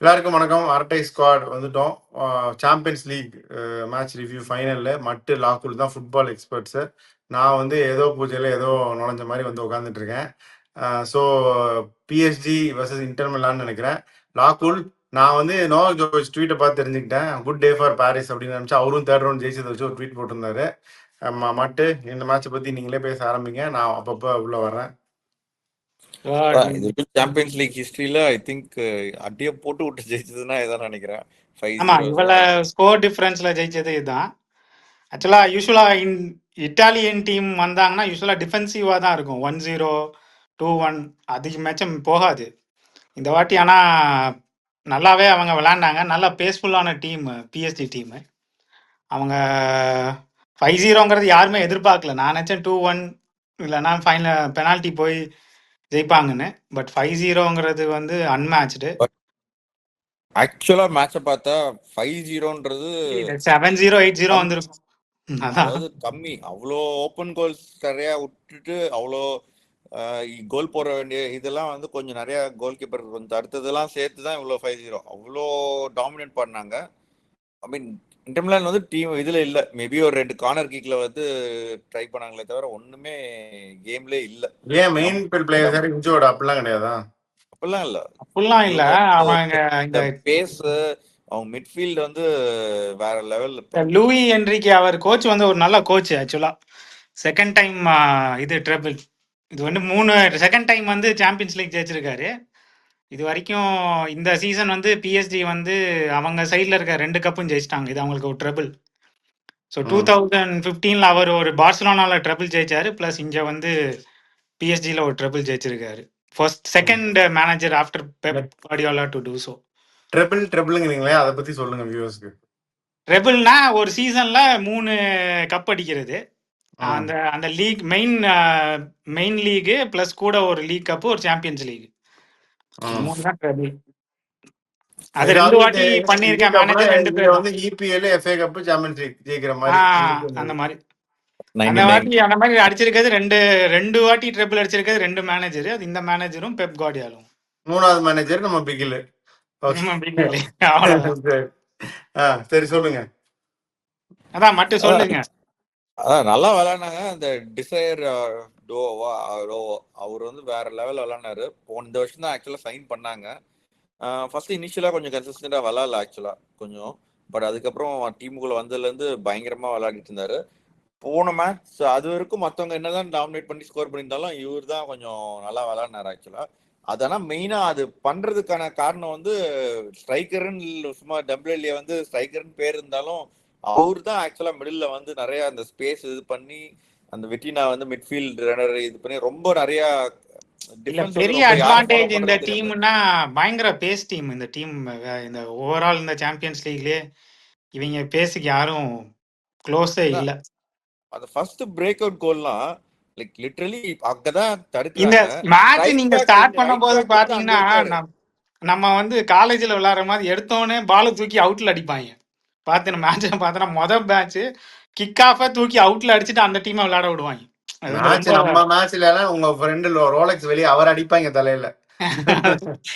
எல்லாருக்கும் வணக்கம். அரட்டை ஸ்குவாட் வந்துட்டோம். சாம்பியன்ஸ் லீக் மேட்ச் ரிவ்யூ ஃபைனலில் மட்டு லாக்குல் தான் ஃபுட்பால் எக்ஸ்பர்ட்ஸு. நான் வந்து ஏதோ பூஜையில் ஏதோ நுழைஞ்ச மாதிரி வந்து உட்காந்துட்டு இருக்கேன். ஸோ பிஎஸ்ஜி வர்சஸ் இன்டர் மிலான்னு நினைக்கிறேன். லாக்குல் நான் வந்து நோவாக் ஜோகோவிச் ட்வீட்டை பார்த்து தெரிஞ்சுக்கிட்டேன். குட் டே ஃபார் பாரிஸ் அப்படின்னு நினச்சா அவரும் தேர்ட் ரவுண்ட் ஜெயிச்சதை வச்சு ஒரு ட்வீட் போட்டிருந்தாரு. மட்டு இந்த மேட்சை பற்றி நீங்களே பேச ஆரம்பிங்க, நான் அப்பப்போ உள்ளே வர்றேன். சாம்பியன்ஸ் லீக் ஹிஸ்டரியில ஐ திங்க் அடிய போட்டு விட்டு ஜெயிச்சதுன்னா இதான் நினைக்கிறேன். ஆமா, இவ்வளவு ஸ்கோர் டிஃபரன்ஸ்ல ஜெயிச்சது இதுதான். ஆக்சுவலா யூஸ்வலா இட்டாலியன் டீம் வந்தாங்கன்னா யூஸ்வலா டிஃபென்சிவா தான் இருக்கும். 1-0 2-1 அதிக மேட்சும் போகாது. இந்த வாட்டி ஆனா நல்லாவே அவங்க விளையாண்டாங்க. நல்லா பேஸ்ஃபுல்லான டீம் பிஎஸ்டி டீம். அவங்க 5-0ங்கிறது யாருமே எதிர்பார்க்கல. நான் நினைச்சேன் 2-1 இல்லைன்னா ஃபைனல் பெனால்ட்டி போய் ஜெயிப்பாங்கன்னு. பட் 5-0ங்கிறது வந்து அன்மேட்ச்டு. ஆக்சுவலா மேட்சை பார்த்தா 5-0ன்றது 7-0 8-0 வந்திருக்கும். அதாவது கம்மி. அவ்வளோ ஓப்பன் கோல்ஸ் நிறைய விட்டுட்டு அவ்வளோ கோல் போட வேண்டிய இதெல்லாம் வந்து கொஞ்சம் நிறைய கோல் கீப்பர் கொஞ்சம் அடுத்ததெல்லாம் சேர்த்து தான் இவ்வளோ 5-0 அவ்வளோ டாமினேட் பண்ணாங்க. ஐ மீன் இன்டர் மிலான் வந்து டீம் இதுல இல்ல. மேபி ஒரு 2 கார்னர் கிக்ல வந்து ட்ரை பண்ணாங்களே தவிர ஒண்ணுமே கேம்ல இல்ல. ஏன் மெயின் பிளேயர் இன்ஜோர்ட் அப்படிலாம் கிடையாதா? அப்படிலாம் இல்ல. அவங்க இந்த பேஸ் அவங்க மிட்ஃபீல்ட் வந்து வேற லெவல். லூயி என்ரிகே அவர் கோச் வந்து ஒரு நல்ல கோச். ஆக்சுவலா செகண்ட் டைம் இது ட்ரிபிள் இது வந்து 3 செகண்ட் டைம் வந்து சாம்பியன்ஸ் லீக் ஜெயிச்சிருக்காரு. இது வரைக்கும் இந்த சீசன் வந்து பிஎஸ்ஜி வந்து அவங்க சைடில் இருக்க 2 கப்பும் ஜெயிச்சிட்டாங்க. இது அவங்களுக்கு ஒரு ட்ரிபிள். ஸோ 2015 அவர் ஒரு பார்சலோனால ட்ரிபிள் ஜெயிச்சாரு. ப்ளஸ் இங்கே வந்து பிஎஸ்ஜியில் ஒரு ட்ரிபிள் ஜெயிச்சிருக்காரு. Second manager after Pep Guardiola to do so. ட்ரிபிள்ங்கிறீங்களே, அதை பத்தி சொல்லுங்க வியூவர்ஸ்க்கு. ட்ரிபிள்னா ஒரு சீசன்ல 3 கப் அடிக்கிறது. அந்த அந்த லீக் மெயின் லீக் பிளஸ் கூட ஒரு லீக் கப், ஒரு சாம்பியன்ஸ் லீக். 3 தான் ட்ரிபிள். அது 2 வாட்டி பண்ணிருக்க மேனேஜர் 2 பேர் வந்து EPL FA cup champions league ஜெயிக்கிற மாதிரி அந்த மாதிரி அந்த மாதிரி அடிச்சிருக்கிறது 2 வாட்டி ட்ரிபிள் அடிச்சிருக்கிறது 2 மேனேஜர். அது இந்த மேனேஜரும் பெப் கார்டியோலும். 3வது மேனேஜர் நம்ம பிகில். சரி சொல்லுங்க. அதான் மட்டும் சொல்லுங்க. அதான் நல்லா விளையாடுனாங்க. அந்த டிசைர் அவர் வந்து வேற லெவல் விளையாடினாரு. இந்த வருஷம் தான் ஆக்சுவலா சைன் பண்ணாங்க. ஃபர்ஸ்ட் இனிஷியலா கொஞ்சம் கன்சிஸ்டண்டா விளையாடல ஆக்சுவலா கொஞ்சம். பட் அதுக்கப்புறம் டீமுக்குள்ள வந்ததுல இருந்து பயங்கரமா விளையாடிட்டு இருந்தாரு. போன மேட்ச் அது வரைக்கும் மற்றவங்க என்னதான் டாமினேட் பண்ணி ஸ்கோர் பண்ணியிருந்தாலும் இவர் தான் கொஞ்சம் நல்லா விளையாடினாரு ஆக்சுவலா. அதனால் மெயினா அது பண்றதுக்கான காரணம் வந்து ஸ்ட்ரைக்கர்னு சும்மா டம்பிள்ல வந்து ஸ்ட்ரைக்கர்னு பேர் இருந்தாலும் அவரு தான் ஆக்சுவலா மிடில்ல வந்து நிறைய அந்த ஸ்பேஸ் இது பண்ணி அந்த வெட்டினா வந்து மிட்ஃபீல்ட் ரன்னர் இது பண்ணி ரொம்ப நிறைய பெரிய அட்வான்டேஜ் இந்த டீம்னா பயங்கர பேஸ் டீம். இந்த டீம் இந்த ஓவரால் இந்த சாம்பியன்ஸ் லீக்லயே இவங்க பேஸுக்கு யாரும் க்ளோஸே இல்ல. அந்த ஃபர்ஸ்ட் பிரேக் அவுட் கோல்லாம் லைக் லிட்டரலி அங்கதான் தடுக்கிறாங்க. இந்த மேட்ச் நீங்க ஸ்டார்ட் பண்ணும்போது பாத்தீங்கன்னா நம்ம வந்து காலேஜ்ல விளையாடுற மாதிரி எடுத்தோடனே பாலை தூக்கி அவுட்ல அடிப்பாங்க. பார்த்து மேட்ச் பார்த்தோன்னா மொதல் மேட்ச் கிக் ஆஃபை தூக்கி அவுட்ல அடிச்சுட்டு அந்த டீமை விளையாட விடுவாங்க. நம்ம மேட்ச்ல உங்க ஃப்ரெண்ட் ரோலெக்ஸ் வெளியே அவர் அடிப்பாங்க தலையில.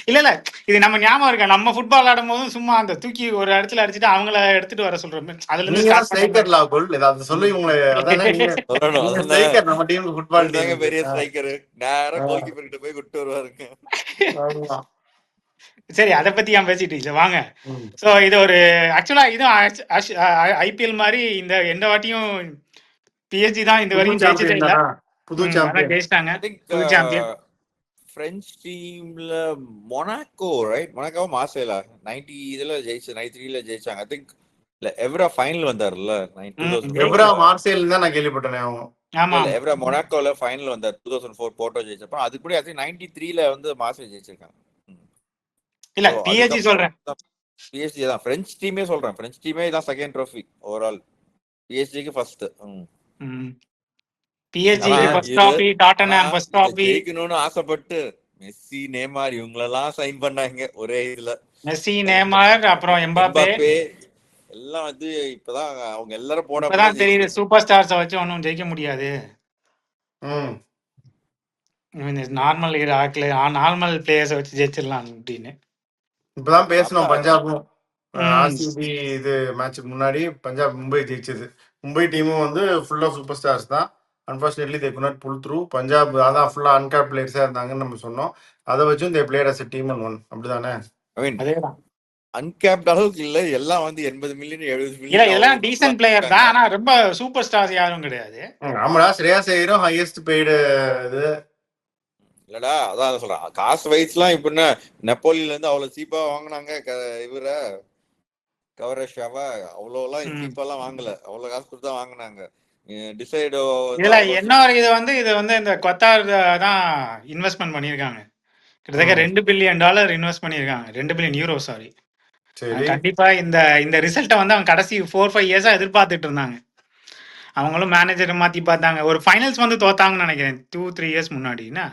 இல்ல இது நம்ம ஞாபகம் இருக்கா, நம்ம ஃபுட்பால் விளையாடும் போதும் சும்மா அந்த தூக்கி ஒரு இடத்துல அடிச்சுட்டு அவங்கள எடுத்துட்டு வர சொல்றோம். அதுல இருந்து ஸ்ட்ரைக்கர் லாகுல் ஏதாவது சொல்லி உங்களை ஸ்ட்ரைக்கர் நம்ம டீமுக்கு ஃபுட்பால் தாங்க பெரிய ஸ்ட்ரைக்கர் நேரா கோல் கீப்பர் கிட்ட போய் விட்டு வருவாருங்க. சரி, அதை பத்தி ஏன் பேசிட்டு வாங்க. சோ இது ஒரு ஆக்சுவலா இது ஐபிஎல் மாதிரி இந்த எந்த வாட்டியும் பிஎஸ்ஜி தான் இந்த வரைக்கும் ஜெயிச்சதே இல்ல. புது சாம்பியன் ஜெயிச்சிட்டாங்க. புது சாம்பியன் பிரெஞ்ச் டீம்ல மொனாக்கோ ரைட்? மொனாக்கோ மார்சேலா 90 இதுல ஜெயிச்சு 93ல ஜெயிச்சாங்க. ஐ திங்க் இல்ல எவ்ரா ஃபைனல் வந்தாருல 2000. எவ்ரா மார்சேல் தான் நான் கேள்விப்பட்டேன். ஆமா, எவ்ரா மொனாக்கோல ஃபைனல் வந்தார் 2004 போர்ட்டோ ஜெயிச்சப்ப. அதுக்கு கூட ஐ திங்க் 93ல வந்து மார்சேல் ஜெயிச்சிருக்காங்க. இல்ல பிஎஸ்ஜி சொல்றேன். பிஎஸ்ஜி தான் பிரெஞ்ச் டீமே சொல்றேன். பிரெஞ்ச் டீமே தான் செகண்ட் ட்ரோஃபி ஓவரால். பிஎஸ்ஜிக்கு ஃபர்ஸ்ட். பிஎஸ்ஜிக்கு first trophy, Tottenham first trophy. ஜெயிக்கணும்னு ஆசைப்பட்டு மெஸ்ஸி நேமார் இவங்களெல்லாம் சைன் பண்ணாங்க ஒரே இதுல. மெஸ்ஸி நேமார் அப்புறம் எம்பாப்பே எல்லாம் வந்து இப்பதான் அவங்க எல்லாரும் போட இப்பதான் தெரியுது சூப்பர் ஸ்டார்ஸை வச்சு ஒன்றும் ஜெயிக்க முடியாது. நார்மல் நார்மல் பிளேயர்ஸை வச்சு ஜெயிச்சிடலாம் அப்படின்னு. இப்பதான் பேசணும் நல்லா பஞ்சாபும் ம். ஆர்சிபி இது மேட்சுக்கு முன்னாடி பஞ்சாப் மும்பை ஜெயிச்சது. மும்பை டீமும் வந்து ஃபுல்லா சூப்பர் ஸ்டார்ஸ் தான். Unfortunately they could not pull through. Punjab அதான் ஃபுல்லா அன்கேப் பிளேயர்ஸா இருந்தாங்கன்னு நம்ம சொன்னோம். அதை வச்சும் they played as a team and won. அப்படிதானே? ஐ மீன் அதேதான். அன்கேப்ட் அளவுக்கு இல்ல, எல்லாம் வந்து 80 மில்லியன் 70 இல்ல மில்லியன் இதெல்லாம் அவ்வளவு டீசன்ட் பிளேயர் இருக்காங்க. தான், ஆனா ரொம்ப சூப்பர் ஸ்டார்ஸ் யாரும் கிடையாது. ஆமாடா, ஸ்ரேயாஸ் ஐயரும் ஹையஸ்ட் பெய்டு இது. இல்லடா, அதான் சொல்றேன், காசு வைஸ்லாம் இப்ப என்ன நெப்போலியில இருந்து அவ்வளவு சீப்பா வாங்கினாங்க இவர கவரேஷாவா, அவ்வளோலாம் சீப்பாலாம் வாங்கல, அவ்வளவு காசு கொடுத்து தான் வாங்கினாங்க. டிசைடோ இதுல இன்னொரு இது வந்து இந்த கொத்தார் தான் இன்வெஸ்ட்மெண்ட் பண்ணியிருக்காங்க. கிட்டத்தட்ட $2 பில்லியன் இன்வெஸ்ட் பண்ணியிருக்காங்க. $2 பில்லியன் யூரோ, சாரி. சரி, கண்டிப்பா இந்த ரிசல்ட்டை வந்து அவங்க கடைசி 4-5 இயர்ஸா எதிர்பார்த்துட்டு இருந்தாங்க. அவங்களும் மேனேஜரை மாத்தி பார்த்தாங்க. ஒரு ஃபைனல்ஸ் வந்து தோத்தாங்கன்னு நினைக்கிறேன் 2-3 இயர்ஸ் முன்னாடி. என்ன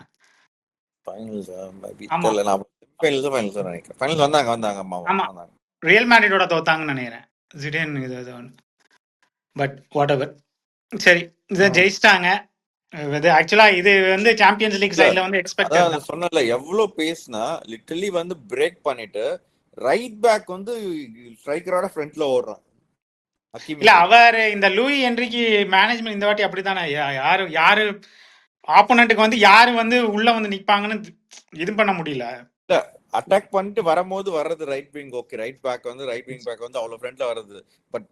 ஃபைனல்ஸ் ஆமா. தெரியல, நான் ஃபைனல்ஸ் நினைக்கிறேன். ஃபைனல்ஸ் வந்தாங்க ஆமா, வந்தாங்க. ரியல் மேட்ரிடோட தோத்தாங்கன்னு நினைக்கிறேன். ஜிடேன் இது ஒன்று. பட் வாட் எவர், சரி, இதை ஜெயிச்சிட்டாங்க. இது ஆக்சுவலா இது வந்து சாம்பியன்ஸ் லீக் சைடுல வந்து எக்ஸ்பெக்டட் அதான் சொன்னல, எவ்வளவு பேசினா லிட்டரலி வந்து பிரேக் பண்ணிட்டு ரைட் பேக் வந்து ஸ்ட்ரைக்கரோட ஃப்ரண்ட்ல ஓடுறான். இல்ல அவர் இந்த லூயி என்ரிக்கு மேனேஜ்மெண்ட் இந்த வாட்டி அப்படித்தானே. யாரு ஆப்போனண்ட்டுக்கு வந்து யாரு வந்து உள்ள வந்து நிப்பாங்கன்னு இது பண்ண முடியல. இல்ல, அட்டாக் பண்ணிட்டு வரும்போது வர்றது right wing okay, right back வந்து அவ்வளவு ஃப்ரண்ட்ல வர்றது. பட்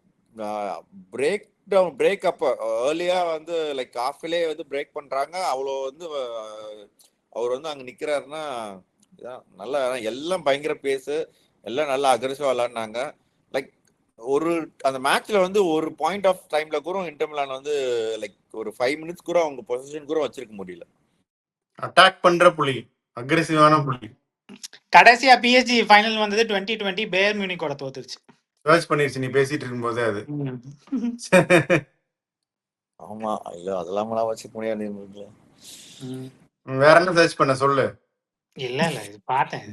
பிரேக் அப் ஏர்லியா வந்து லைக் ஹாஃப்லே வந்து பிரேக் பண்றாங்க. அவ்வளோ வந்து அவர் வந்து அங்க நிக்கிறாருன்னா நல்லா, எல்லாம் பயங்கர பேசு, எல்லாம் நல்லா அக்ரெசிவா விளையாடினாங்க. லைக் ஒரு அந்த மேட்ச்ல வந்து ஒரு பாயிண்ட் ஆஃப் டைம்ல கூட இன்டர் மிலான் வந்து லைக் ஒரு 5 மினிட்ஸ் கூட அவங்க பொசிஷன் கூட வச்சிருக்க முடியல. அட்டாக் பண்ற புலி, அக்ரெசிவான புலி. கடைசியா PSG ஃபைனல் வந்தது 2020 பேயர் மியூனிக்கோட தோத்துருச்சு. சர்ச் பண்ணிருச்சு நீ பேசிட்டு இருக்கும்போதே அது. ஆமா, இல்ல அதெல்லாம் வச்சுக்க முடியாது. வேற என்ன சர்ச் பண்ண சொல்லு. இல்ல இது பார்த்தேன்.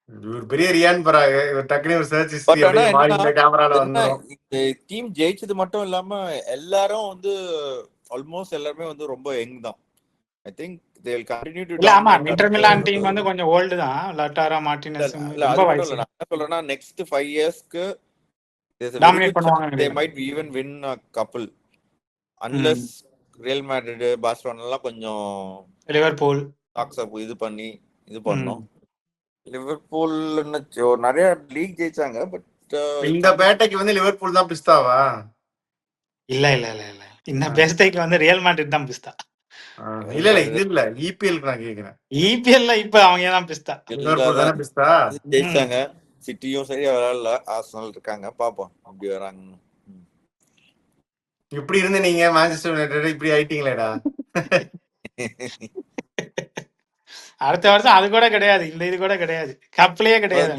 இவர் பெரிய ரியான் பராக, இவர் டக்குனு ஒரு சர்ச் ஹிஸ்டரி பட் ஆனா அப்படியே மாறி இந்த கேமரால வந்துரும். இந்த டீம் ஜெயிச்சது மட்டும் இல்லாம எல்லாரும் வந்து ஆல்மோஸ்ட் எல்லாருமே வந்து ரொம்ப யங் தான். I think they will continue to இல்ல ஆமா, dominate. இன்டர் மிலான் டீம் வந்து கொஞ்சம் ஓல்டு தான். லாட்டாரா மார்டினஸ் இல்ல, ரொம்ப அது மட்டும் வயசு. இல்ல, நான் என்ன சொல்றேன்னா நெக்ஸ்ட் 5 இயர்ஸ்க்கு டாமினேட் பண்ணுவாங்க. they might even win a couple unless Real Madrid, Barcelona எல்லாம் கொஞ்சம் லிவர்பூல் இது பண்ணோம். லிவர்பூல் நிறைய லீக் ஜெயிச்சாங்க. பட் இந்த பேட்டைக்கு வந்து லிவர்பூல் தான் பிஸ்தாவா? இல்ல இந்த பேஸ்டைக்கு வந்து ரியல் மேட்ரிட் தான் பிஸ்தா. இல்ல இது இல்ல, EPL நான் கேக்குறேன். EPL இப்ப அவங்க தான் பிஸ்தா. லிவர்பூல் தானே பிஸ்தா. ஜெயிச்சாங்க. சிட்டியும் சரியா விளையாடல, ஆர்சனல் இருக்காங்க, பாப்போம் அப்படி வராங்க. இப்படி இருந்து நீங்க மான்செஸ்டர் யுனைடெட் இப்படி ஆயிட்டீங்களேடா. அடுத்த வருஷம் அது கூட கிடையாது, இந்த இது கூட கிடையாது, கப்லயே கிடையாது.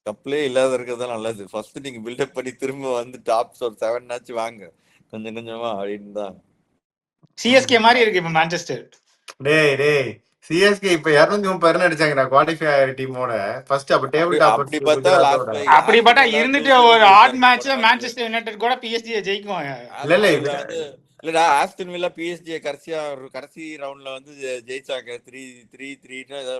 கப்லே இல்லாத இருக்கிறது நல்லது. ஃபர்ஸ்ட் நீங்க பில்டப் பண்ணி திரும்ப வந்து டாப்ஸ் ஒரு 7 ஆச்சு வாங்க கொஞ்சம் கொஞ்சமா அப்படின்னு தான். CSK மாதிரி இருக்கு இப்ப மான்செஸ்டர். டேய் சிஎஸ்கே இப்ப 230 ரன் அடிச்சாங்கடா குவாலிஃபை டீமோட ஃபர்ஸ்ட். அப்ப டேபிள் டாப் அப்படி பார்த்தா அப்படி பார்த்தா இருந்துட்டு ஒரு ஆட் மேட்ச்ல மான்செஸ்டர் யுனைடெட் கூட PSG ஜெயிக்கும். இல்லடா, ஆஸ்டன் வில்லா PSG கடைசி ரவுண்ட்ல வந்து ஜெயிச்சாங்க 3-3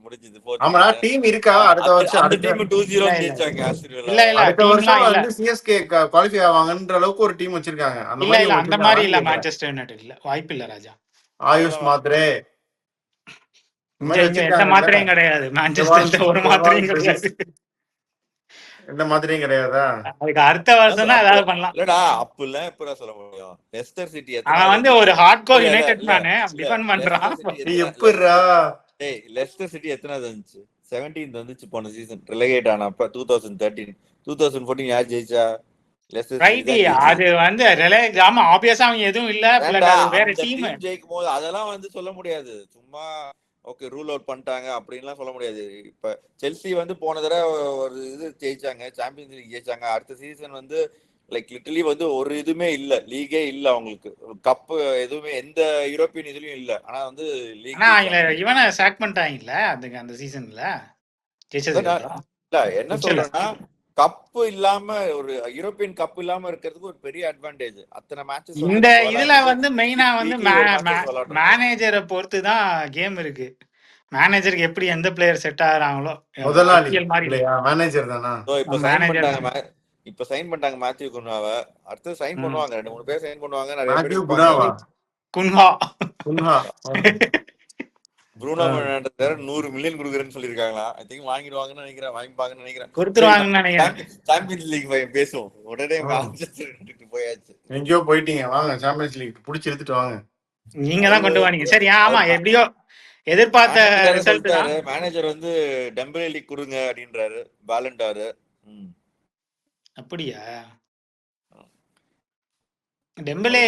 முடிஞ்சது. ஆமா, டீம் இருக்கா அடுத்த வருஷம்? அந்த டீம் 2-0 ஜெயிச்சாங்க ஆஸ்டன் வில்லா. இல்ல அடுத்த வருஷம் வந்து CSK குவாலிஃபை ஆவாங்கன்ற அளவுக்கு ஒரு டீம் வச்சிருக்காங்க. அந்த மாதிரி இல்ல மான்செஸ்டர் யுனைடெட் இல்ல, வாய்ப்பு இல்ல ராஜா. ஆயுஷ் மாத்ரே எந்த மாத்திரையும் கிடையாது மான்செஸ்டர்ல, ஒரு மாத்திரையும் கிடையாது. எந்த மாத்திரையும் கிடையாதா? அதுக்கு அடுத்த வருஷம் தான் ஏதாவது பண்ணலாம். இல்லடா, அப்பெல்லாம் எப்படா சொல்ல முடியும்? லெஸ்டர் சிட்டி அவன் வந்து ஒரு ஹார்ட்கோர் யுனைடெட் மேன் டிஃபெண்ட் பண்றான். எப்படிடா? டேய், லெஸ்டர் சிட்டி எத்தனாவது வந்துச்சு? 17th வந்துச்சு போன சீசன், ரிலேகேட் ஆனப்ப 2013. 2014 யார் ஜெயிச்சா? அது வந்து ஆமா ஆப்வியஸா அவங்க எதுவும் இல்ல, வேற டீம் ஜெயிக்கும் போது அதெல்லாம் வந்து சொல்ல முடியாது. சும்மா ஓகே ரூல் அவுட் பண்ணிட்டாங்க அப்படின்லாம் சொல்ல முடியாது. இப்ப செல்சி வந்து போன தடவை ஒரு இது ஜெயிச்சாங்க, சாம்பியன்ஸ் லீக் ஜெயிச்சாங்க. அடுத்த சீசன் வந்து லைக் லிட்டரலி வந்து ஒரு இதுமே இல்ல, லீகே இல்ல அவங்களுக்கு, கப் எதுவுமே எந்த யூரோப்பியன் இதுலயும் இல்ல. ஆனா வந்து இவனை சாக் பண்ணிட்டாங்கல்ல அந்த சீசன்ல. இல்ல என்ன சொல்றேன்னா, கப் இல்லாம ஒரு யூரோப்பியன் கப் இல்லாம இருக்கிறதுக்கு ஒரு பெரிய அட்வான்டேஜ். அத்தனை மேட்சஸ் இந்த இதுல வந்து மெயினா வந்து மேனேஜரை பொறுத்து தான் கேம் இருக்கு. மேனேஜருக்கு எப்படி எந்த பிளேயர் செட் ஆகுறாங்களோ முதலாளி ஐபிஎல் மாதிரி இல்லை இல்லையா, மேனேஜர் தானா? ஸோ இப்போ சைன் மேனேஜர் பண்ணிட்டாங்க இப்போ சைன் பண்ணிட்டாங்க மேத்யூ குன்ஹாவை. அடுத்து சைன் ம். பண்ணுவாங்க, 2-3 பேர் சைன் பண்ணுவாங்க, நிறைய பேர் மேத்யூ இருப்பாங்க. குணாவா? Cunha Cunha. Okay. Bruno Fernandes வேற 100 மில்லியன் கொடுக்குறேன்னு சொல்லியிருக்காங்களா. ஐ திங்க் வாங்கிடுவாங்கன்னு நினைக்கிறேன், வாங்கிப்பாங்கன்னு நினைக்கிறேன். கொடுத்துருவாங்கன்னு நினைக்கிறேன். சாம்பியன்ஸ் லீக் பேசுவோம் உடனே. மேன்செஸ்டர் போயாச்சு. எங்கேயோ போயிட்டீங்க, வாங்க சாம்பியன்ஸ் லீக் புடிச்சு எடுத்துட்டு வாங்க. நீங்க தான் கொண்டு வாங்க. சரி, ஆமா, எப்படியோ எதிர்பார்த்த ரிசல்ட் தான். சொல்லிட்டாரு மேனேஜர் வந்து டெம்பலே லீக் கொடுங்க அப்படின்றாரு, பாலண்டாரு. அப்படியா? டெம்பலே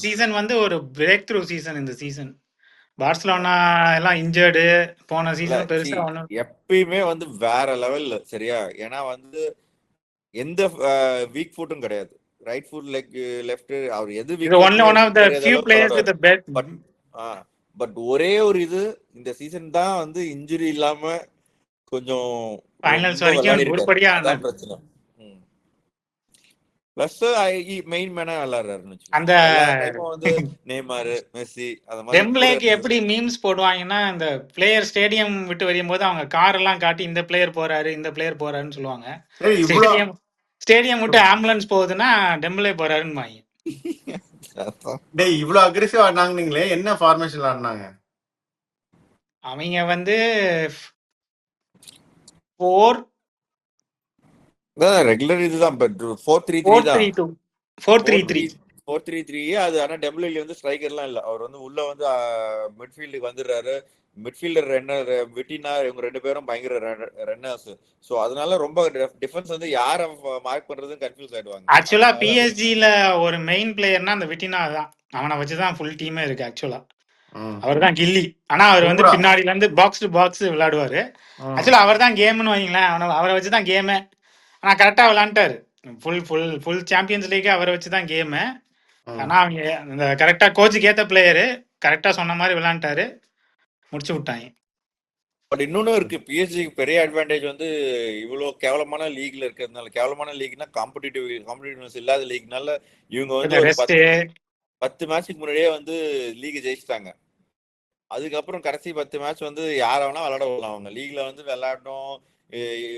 சீசன் வந்து ஒரு பிரேக் த்ரூ சீசன். இந்த சீசன் பார்சலோனா எல்லாம் இன்ஜர்டு, போன சீசன் பெருசா ஒண்ணும் எப்பயுமே வந்து வேற லெவல்ல, சரியா? ஏன்னா வந்து எந்த வீக் ஃபுட்டும் கிடையாது. ரைட் ஃபுட் லெக் லெஃப்ட் அவர் எது weak one of the few players with the best. But ஒரே ஒரு இது இந்த சீசன் தான் வந்து இன்ஜுரி இல்லாம கொஞ்சம் ஃபைனல்ஸ் வரைக்கும் உருப்படியா அதான் பிரச்சனை. பிளஸ் மெயின் மேனா விளையாடுறாரு. அந்த வந்து நெய்மார், மெஸ்ஸி, அந்த மாதிரி. டெம்பலேக்கு எப்படி மீம்ஸ் போடுவாங்கன்னா, இந்த பிளேயர் ஸ்டேடியம் விட்டு வரும் போது அவங்க கார் எல்லாம் காட்டி இந்த பிளேயர் போறாரு இந்த பிளேயர் போறாருன்னு சொல்லுவாங்க. ஸ்டேடியம் விட்டு ஆம்புலன்ஸ் போகுதுன்னா டெம்பலே போறாருன்னு வாங்க. டேய் இவ்வளவு அக்ரெசிவ் ஆடினாங்களே, என்ன ஃபார்மேஷன்ல ஆடினாங்க அவங்க? வந்து 4 ரெகுலர் இதுதான், பட் 4-3-3 தான். 4-3-3 அது. ஆனா டெம்பலே வந்து ஸ்ட்ரைக்கர்லாம் இல்ல, அவர் வந்து உள்ள வந்து மிட்ஃபீல்டுக்கு வந்துடுறாரு. மிட்ஃபீல்டர் ரன்னர் விட்டினா, இவங்க 2 பேரும் பயங்கர ரன்னர்ஸ். சோ அதனால ரொம்ப டிஃபென்ஸ் வந்து யார மார்க் பண்றதுன்னு கன்ஃபியூஸ் ஆயிடுவாங்க. ஆக்சுவலா பிஎஸ்ஜில ஒரு மெயின் பிளேயர்னா அந்த விட்டினா தான். அவனை வச்சுதான் ஃபுல் டீமே இருக்கு ஆக்சுவலா. அவர் தான் கில்லி. ஆனா அவர் வந்து பின்னாடில இருந்து பாக்ஸ் டு பாக்ஸ் விளையாடுவாரு. ஆக்சுவலா அவர் தான் கேம்னு வைங்களேன். அவரை வச்சுதான் கேமு. ஆனா கரெக்டா விளையாண்டாரு. ஃபுல் சாம்பியன்ஸ் லீக் அவரை வச்சுதான் கேமு. ஆனா அவங்க இந்த கரெக்டா கோச்சுக்கு ஏத்த பிளேயரு, கரெக்டா சொன்ன மாதிரி விளையாண்டாரு, முடிச்சு விட்டாங்க. பட் இன்னொன்னு இருக்கு, பிஎஸ்ஜிக்கு பெரிய அட்வான்டேஜ் வந்து இவ்வளவு கேவலமான லீக்ல இருக்கிறதுனால. கேவலமான லீக்னா காம்படிட்டிவ்னஸ் இல்லாத லீக்னால இவங்க வந்து ஒரு 10 மேட்சுக்கு முன்னாடியே வந்து லீக் ஜெயிச்சிட்டாங்க. அதுக்கப்புறம் கடைசி 10 மேட்ச் வந்து யார வேணா விளையாட விடலாம். அவங்க லீக்ல வந்து விளையாடணும்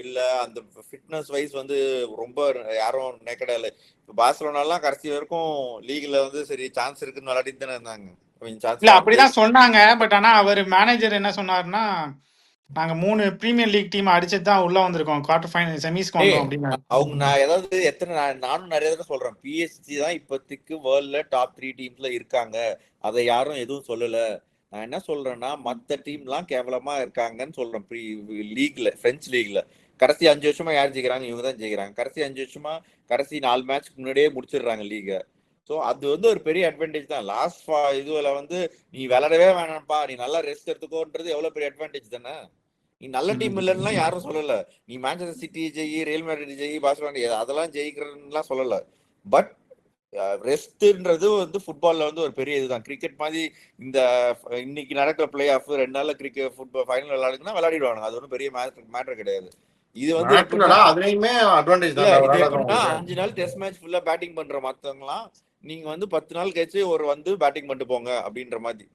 இல்ல, அந்த ஃபிட்னஸ் வைஸ் வந்து ரொம்ப யாரும் நேக்கடா இல்லை. இப்போ பார்சலோனாலாம் கடைசி வரைக்கும் லீக்ல வந்து சரி சான்ஸ் இருக்குன்னு விளையாடிட்டு தானே இருந்தாங்க. இல்ல அப்படிதான் சொன்னாங்க. பட் ஆனா அவர் மேனேஜர் என்ன சொன்னாருன்னா, நாங்க 3 பிரீமியர் லீக் டீம் அடிச்சுட்டு தான் உள்ள வந்திருக்கோம், குவார்டர் ஃபைனல் செமிஸ்க்கு வந்தோம் அப்படின்னு. அவங்க நான் ஏதாவது நானும் நிறைய தடவை சொல்றேன், பிஎஸ்ஜி தான் இப்போதைக்கு வேர்ல்ட்ல டாப் 3 டீம்ஸ்ல இருக்காங்க. அதை யாரும் எதுவும் சொல்லல. நான் என்ன சொல்றேன்னா, மற்ற டீம்லாம் கேவலமா இருக்காங்கன்னு சொல்றேன். லீக்ல, பிரெஞ்சு லீக்ல கடைசி 5 வருஷமா யார் ஜெயிக்கிறாங்க? இவங்க தான் ஜெயிக்கிறாங்க. கடைசி 5 வருஷமா கடைசி 4 மேட்ச்க்கு முன்னாடியே முடிச்சிடுறாங்க லீக. ஸோ அது வந்து ஒரு பெரிய அட்வான்டேஜ் தான். லாஸ்ட் இதுல வந்து நீ விளையாடவே வேணாம்ப்பா, நீ நல்லா ரெஸ்ட் எடுத்துக்கோன்றது எவ்வளவு பெரிய அட்வான்டேஜ் தானே. நீ நல்ல டீம் இல்லைன்னா யாரும் சொல்லல. நீ மான்செஸ்டர் சிட்டி ஜெயி, ரியல் மேட்ரிட் ஜெயி, பார்சலோனா அதெல்லாம் ஜெயிக்கிறதுலாம் சொல்லல. பட் ரெஸ்ட்ன்றது வந்து ஃபுட்பால்ல வந்து ஒரு பெரிய இதுதான். கிரிக்கெட் மாதிரி இந்த இன்னைக்கு நடக்கிற பிளே ஆஃப் 2 நாள்ல கிரிக்கெட் ஃபுட்பால் ஃபைனல் விளையாடுங்கன்னா விளையாடிடுவாங்க. அது ஒன்றும் பெரிய மேட்டர் கிடையாது. இது வந்து அதுலயுமே அட்வான்டேஜ் தான். 5 நாள் டெஸ்ட் மேட்ச் ஃபுல்லா பேட்டிங் பண்ற மத்தவங்கலாம் நீங்க வந்து 10 நாள் கழிச்சு ஒரு வந்து பேட்டிங் பண்ணிட்டு போங்க அப்படின்ற மாதிரி.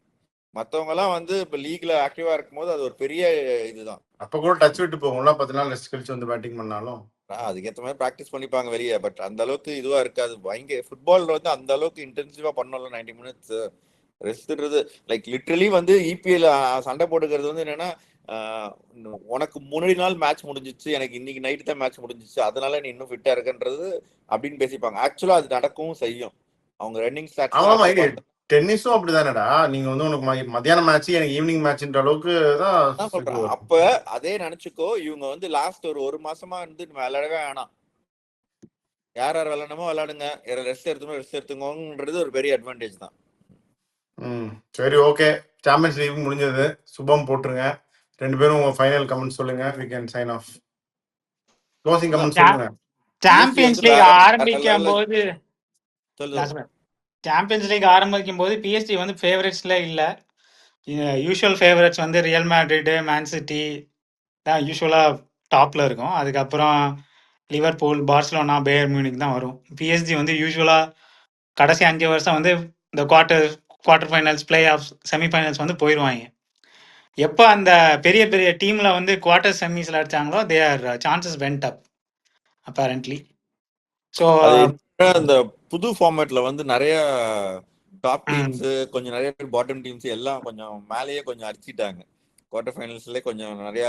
மத்தவங்க எல்லாம் வந்து இப்ப லீக்ல ஆக்டிவா இருக்கும் போது அது ஒரு பெரிய இதுதான். அப்ப கூட டச் விட்டு போகும்ல, 10 நாள் ரெஸ்ட் கழிச்சு வந்து பேட்டிங் பண்ணாலும். அதுக்கேற்ற மாதிரி ப்ராக்டிஸ் பண்ணிப்பாங்க வெளியே. பட் அந்த அளவுக்கு இதுவா இருக்காது. பயங்கர ஃபுட்பால்ல வந்து அந்த அளவுக்கு இன்டென்சிவா பண்ணல. 90 மினிட்ஸ் ரெஸ்ட்ன்றது லைக் லிட்டரலி வந்து இபிஎல் சண்டை போட்டுக்கிறது வந்து என்னன்னா, உனக்கு முன்னாடி நாள் மேட்ச் முடிஞ்சிச்சு, எனக்கு இன்னைக்கு நைட்டு தான் மேட்ச் முடிஞ்சிச்சு, அதனால நீ இன்னும் ஃபிட்டா இருக்குன்றது அப்படின்னு பேசிப்பாங்க. ஆக்சுவலா அது நடக்கவும் செய்யும். அவங்க ரன்னிங் ஸ்டாட்ஸ் டென்னிஸும் அப்படிதானடா. நீங்க வந்து உனக்கு மத்தியானம் மேட்ச், எனக்கு ஈவினிங் மேட்ச்ன்ற அளவுக்கு தான் சொல்றேன். அப்ப அதே நினைச்சுக்கோ, இவங்க வந்து லாஸ்ட் ஒரு மாசமா வந்து விளையாடவே வேணாம், யார் விளையாடணுமோ விளையாடுங்க, ரெஸ்ட் எடுத்துங்கன்றது ஒரு பெரிய அட்வான்டேஜ் தான். சரி, ஓகே. சாம்பியன்ஸ் லீக் முடிஞ்சது. சுபம் போட்டுருங்க. 2 பேரும் உங்க ஃபைனல் கமெண்ட் சொல்லுங்க. we can sign off. Closing comment சொல்லுங்க. சாம்பியன்ஸ் லீக் ஆரம்பிக்கும் போது பிஎஸ்டி வந்து ஃபேவரட்ஸ்ல இல்ல. யூஷுவல் ஃபேவரட்ஸ் வந்து ரியல் மேட்ரிட், மேன் சிட்டி தான் யூஷுவலா டாப்ல இருக்கும். அதுக்கப்புறம் லிவர்பூல், பார்சலோனா, பேயர் மியூனிக் தான் வரும். பிஎஸ்ஜி வந்து யூஷுவலா கடைசி 5 வருஷம் வந்து இந்த quarter finals, play off, semifinals வந்து போயிடுவாங்க. எப்போ அந்த பெரிய பெரிய டீம்ல வந்து குவார்டர் செமிஸ்ல அடிச்சாங்களோ their chances went up apparently. So அது அந்த புது ஃபார்மேட்ல வந்து நிறைய டாப் டீம்ஸ் கொஞ்சம் நிறைய பேர் பாட்டம் டீம்ஸ் எல்லாம் கொஞ்சம் மேலேயே கொஞ்சம் அடிச்சிட்டாங்க. குவார்டர் ஃபைனல்ஸ்ல கொஞ்சம் நிறைய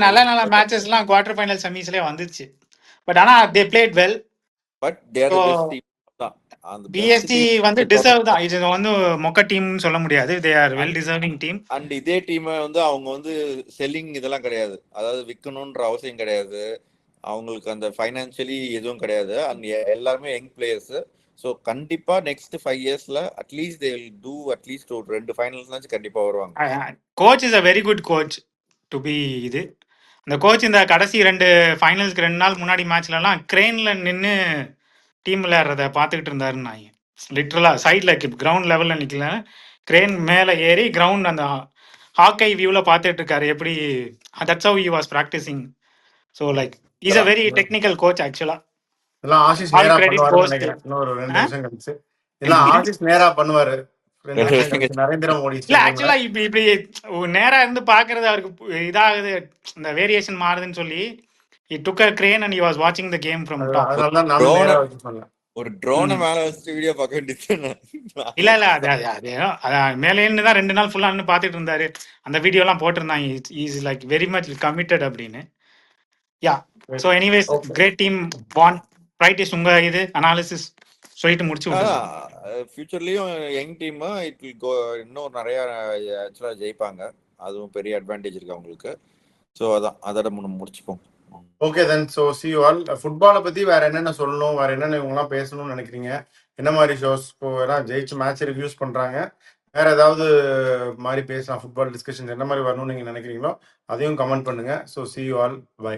நல்ல நல்ல மேட்சஸ்லாம் குவார்டர் ஃபைனல் செமிஸ்லேயே வந்துச்சு. பட் ஆனால் they played well. But their best team தான். அந்த பிஎஸ்டி வந்து டிசர்வ் தான். இது வந்து மொக்க டீம்னு சொல்ல முடியாது. They are well deserving team. And இதே டீம் வந்து அவங்க வந்து செல்லிங் இதெல்லாம் கிடையாது, அதாவது விற்கணுன்ற அவசியம் கிடையாது அவங்களுக்கு, அந்த ஃபைனான்சியலி எதுவும் கிடையாது. அண்ட் எல்லாருமே யங் பிளேயர்ஸ். ஸோ கண்டிப்பா நெக்ஸ்ட் 5 இயர்ஸ்ல at least they will do at least ஒரு 2 ஃபைனல்ஸ்னாச்சும் கண்டிப்பா வருவாங்க. Coach is a very good coach to be இது. அந்த கோச் இந்த கடைசி 2 ஃபைனல்ஸ்க்கு 2 நாள் முன்னாடி மேட்ச்லலாம் கிரெயின்ல நின்று டீம் விளையாடுறத பார்த்துக்கிட்டு இருந்தாருன்னு நான் லிட்ரலாக சைடில் கிரவுண்ட் லெவலில் நிற்கல, கிரெயின் மேலே ஏறி கிரவுண்ட் அந்த ஹாக்கை வியூவில் பார்த்துட்டு இருக்காரு எப்படி. That's how he was practising. So like is a very technical coach ஆக்சுவலா. இதெல்லாம் ஆஷிஷ் நேரா பண்ணுவாருன்னு நினைக்கிறேன். இன்னொரு 2 வருஷம் கழிச்சு இதெல்லாம் ஆஷிஷ் நேரா பண்ணுவாரு. 2 வருஷம் கழிச்சு நரேந்திர மோடி இல்ல ஆக்சுவலா இப்படி நேரா இருந்து பாக்குறது அவருக்கு இதாகுது, இந்த வேரியேஷன் மாறுதுன்னு சொல்லி he took a crane and he was watching the game from top. அதனால தான் நான் நேரா வச்சு சொன்னேன். ஒரு ட்ரோனை மேல வச்சு வீடியோ பார்க்க வேண்டியது. இல்ல அது மேலே இருந்து தான் 2 நாள் ஃபுல்லா நின்று பார்த்துட்டு இருந்தாரு. அந்த வீடியோ எல்லாம் போட்டிருந்தாங்க. Is like very much committed அப்படின்னு. Yeah so anyways great team one. Right, உங்க இது அனாலிசிஸ் சொல்லிட்டு முடிச்சு ஃபியூச்சர்லயும் young team it will go, இன்னும் நிறைய ஆக்சுவலா ஜெயிப்பாங்க. அதுவும் பெரிய அட்வான்டேஜ் இருக்கு அவங்களுக்கு. ஸோ அதான் அதோட முடிச்சுப்போம். Okay then. So see you all. ஃபுட்பாலை பற்றி வேற என்னென்ன சொல்லணும், வேற என்னென்ன இவங்கலாம் பேசணும்னு நினைக்கிறீங்க? என்ன மாதிரி ஷோஸ் இப்போ எல்லாம் ஜெயிச்சு மேட்ச் ரிவ்யூஸ் பண்ணுறாங்க, வேற ஏதாவது மாதிரி பேசலாம், ஃபுட்பால் டிஸ்கஷன்ஸ் என்ன மாதிரி வரணும்னு நீங்கள் நினைக்கிறீங்களோ அதையும் கமெண்ட் பண்ணுங்க. So see you all, by.